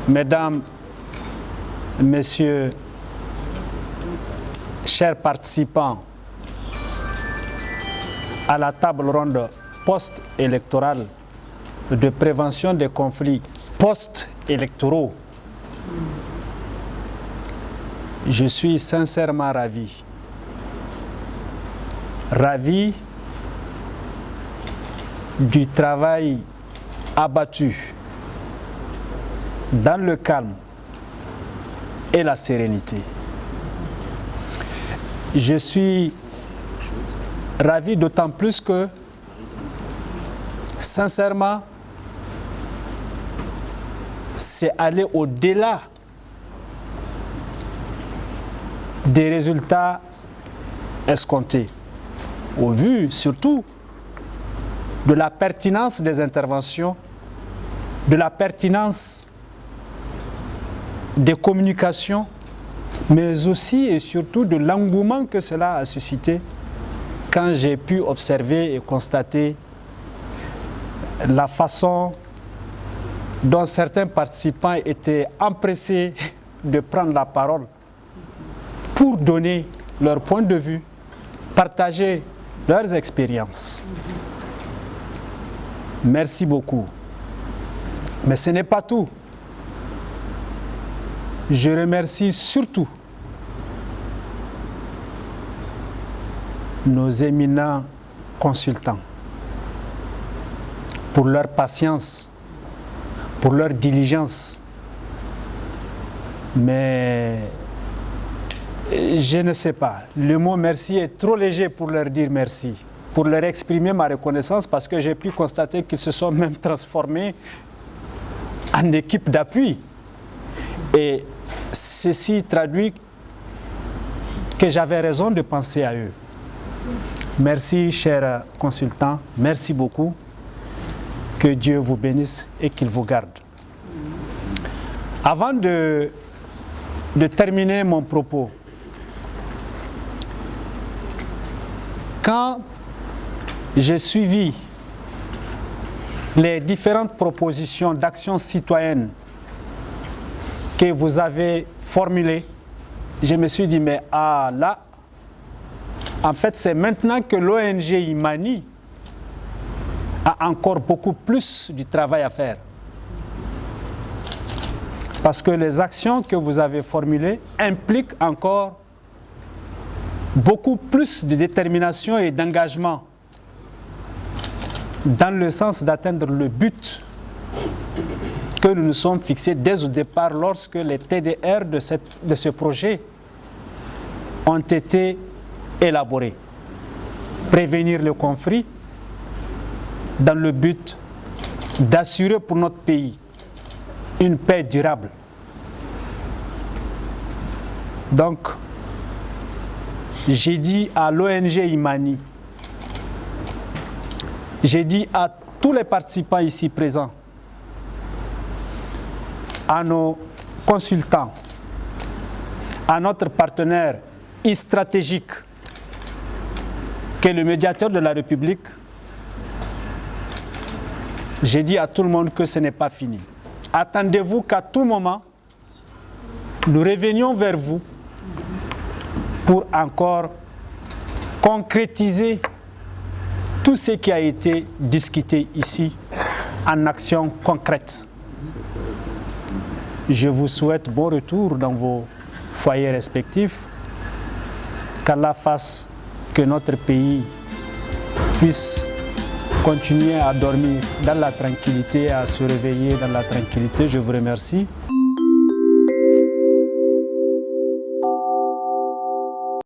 Mesdames, Messieurs, chers participants à la table ronde post-électorale de prévention des conflits post-électoraux, je suis sincèrement ravi du travail abattu dans le calme et la sérénité. Je suis ravi d'autant plus que, sincèrement, c'est aller au-delà des résultats escomptés, au vu surtout de la pertinence des interventions, de la pertinence des communications, mais aussi et surtout de l'engouement que cela a suscité quand j'ai pu observer et constater la façon dont certains participants étaient empressés de prendre la parole pour donner leur point de vue, partager leurs expériences. Merci beaucoup. Mais ce n'est pas tout. Je remercie surtout nos éminents consultants pour leur patience, pour leur diligence. Mais je ne sais pas, le mot merci est trop léger pour leur dire merci, pour leur exprimer ma reconnaissance, parce que j'ai pu constater qu'ils se sont même transformés en équipe d'appui. Et ceci traduit que j'avais raison de penser à eux. Merci, chers consultants, merci beaucoup. Que Dieu vous bénisse et qu'il vous garde. Avant de terminer mon propos, quand j'ai suivi les différentes propositions d'action citoyenne que vous avez formulées, je me suis dit, mais là, en fait, c'est maintenant que l'ONG Imani a encore beaucoup plus du travail à faire. Parce que les actions que vous avez formulées impliquent encore beaucoup plus de détermination et d'engagement dans le sens d'atteindre le but que nous nous sommes fixés dès au départ lorsque les TDR de ce projet ont été élaborés. Prévenir le conflit dans le but d'assurer pour notre pays une paix durable. Donc, j'ai dit à l'ONG Imani, j'ai dit à tous les participants ici présents, à nos consultants, à notre partenaire stratégique, qui est le médiateur de la République, j'ai dit à tout le monde que ce n'est pas fini. Attendez-vous qu'à tout moment, nous revenions vers vous pour encore concrétiser tout ce qui a été discuté ici en action concrète. Je vous souhaite bon retour dans vos foyers respectifs, qu'Allah fasse que notre pays puisse continuer à dormir dans la tranquillité, à se réveiller dans la tranquillité. Je vous remercie.